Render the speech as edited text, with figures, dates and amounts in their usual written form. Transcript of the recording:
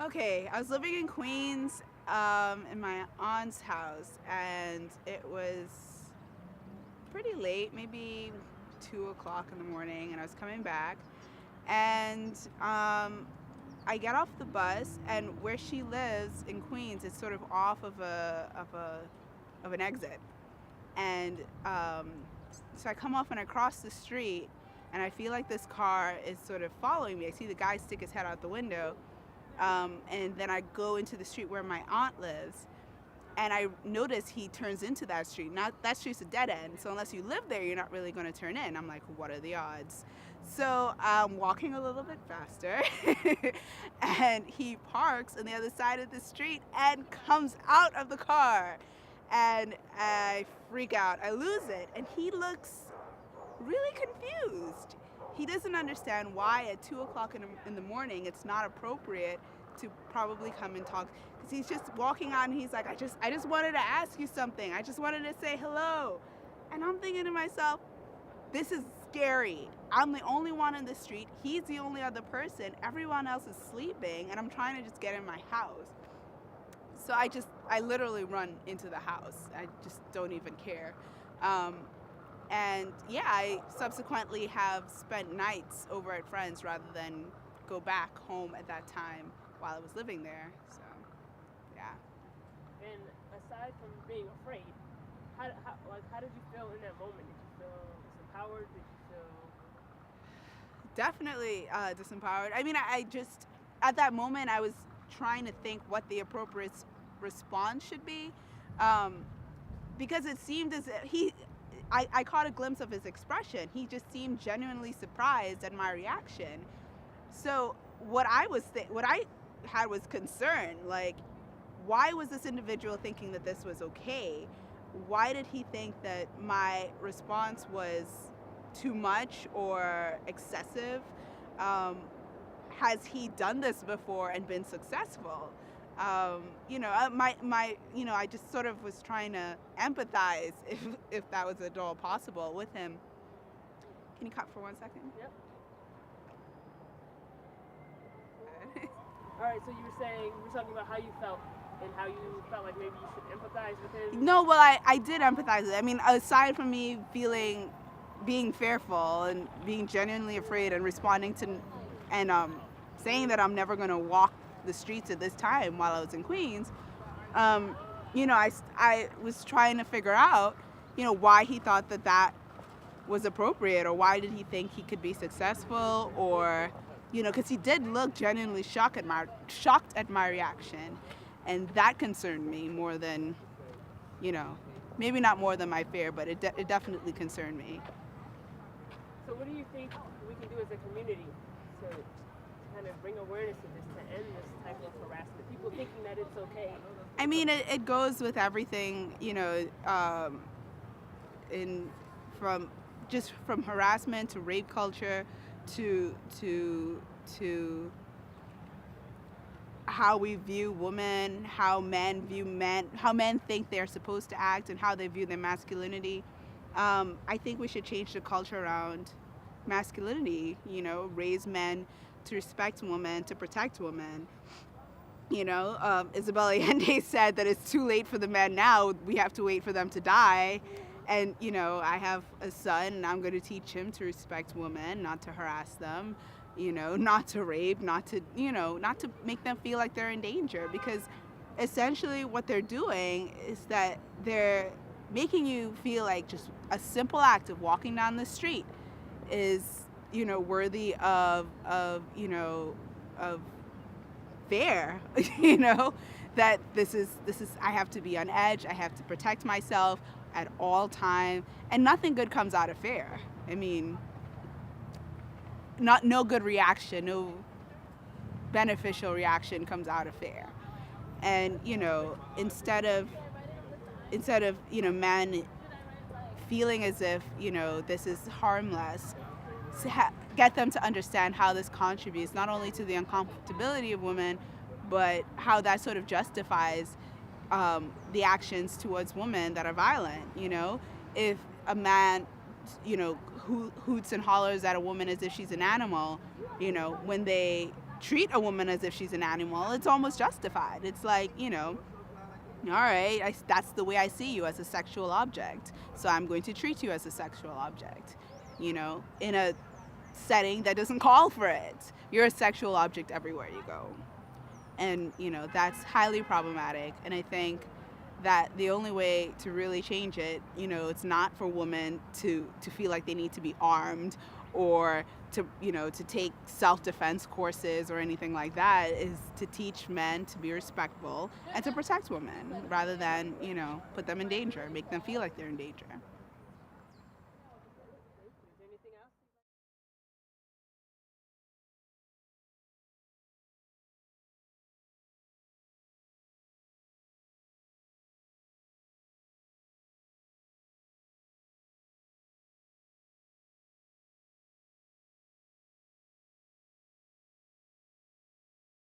Okay, I was living in Queens, in my aunt's house, and it was pretty late, maybe 2 o'clock in the morning, and I was coming back, and I get off the bus, and where she lives in Queens is sort of off of an exit, and so I come off and I cross the street, and I feel like this car is sort of following me. I see the guy stick his head out the window, and then I go into the street where my aunt lives, and I notice he turns into that street. Not that street's a dead end, so unless you live there, you're not really going to turn in. I'm like, what are the odds? So I'm walking a little bit faster, and he parks on the other side of the street and comes out of the car, and I freak out. I lose it, and he looks really confused. He doesn't understand why at 2 o'clock in the morning it's not appropriate to probably come and talk, because he's just walking out and he's like, I just wanted to ask you something. I just wanted to say hello. And I'm thinking to myself, this is scary. I'm the only one in the street. He's the only other person. Everyone else is sleeping, and I'm trying to just get in my house. So I literally run into the house. I just don't even care. And yeah, I subsequently have spent nights over at friends rather than go back home at that time while I was living there. So, yeah. And aside from being afraid, how did you feel in that moment? Did you feel disempowered? Did you feel Definitely disempowered. I mean, I just, at that moment, I was trying to think what the appropriate response should be. Because it seemed as if I caught a glimpse of his expression. He just seemed genuinely surprised at my reaction. So what I had was concern. Like, why was this individual thinking that this was okay? Why did he think that my response was too much or excessive? Has he done this before and been successful? I just sort of was trying to empathize, if that was at all possible, with him. Can you cut for 1 second? Yep. All right, so you were talking about how you felt and how you felt like maybe you should empathize with him. No, well, I did empathize with it. I mean, aside from me being fearful and being genuinely afraid and responding to, and saying that I'm never going to walk the streets at this time while I was in Queens, I was trying to figure out, why he thought that was appropriate, or why did he think he could be successful, or, because he did look genuinely shocked at my reaction, and that concerned me more than, maybe not more than my fear, but it definitely concerned me. So what do you think we can do as a community to kind of bring awareness to this, to end this type of harassment? People thinking that it's okay. I mean, it goes with everything, from harassment to rape culture to how we view women, how men view men, how men think they're supposed to act, and how they view their masculinity. I think we should change the culture around masculinity, raise men to respect women, to protect women. Isabel Allende said that it's too late for the men now, we have to wait for them to die. And, I have a son, and I'm going to teach him to respect women, not to harass them, not to rape, not to make them feel like they're in danger. Because essentially what they're doing is that they're making you feel like just a simple act of walking down the street is, worthy of fair, that this is I have to be on edge, I have to protect myself at all time, and nothing good comes out of fair. I mean, no good reaction, no beneficial reaction comes out of fair. And instead of men feeling as if this is harmless, get them to understand how this contributes not only to the uncomfortability of women, but how that sort of justifies the actions towards women that are violent. If a man, hoots and hollers at a woman as if she's an animal, when they treat a woman as if she's an animal, it's almost justified. It's like, all right, that's the way I see you, as a sexual object. So I'm going to treat you as a sexual object, in a setting that doesn't call for it. You're a sexual object everywhere you go. And, that's highly problematic. And I think that the only way to really change it, it's not for women to feel like they need to be armed or to take self-defense courses or anything like that, is to teach men to be respectful and to protect women rather than, put them in danger, make them feel like they're in danger.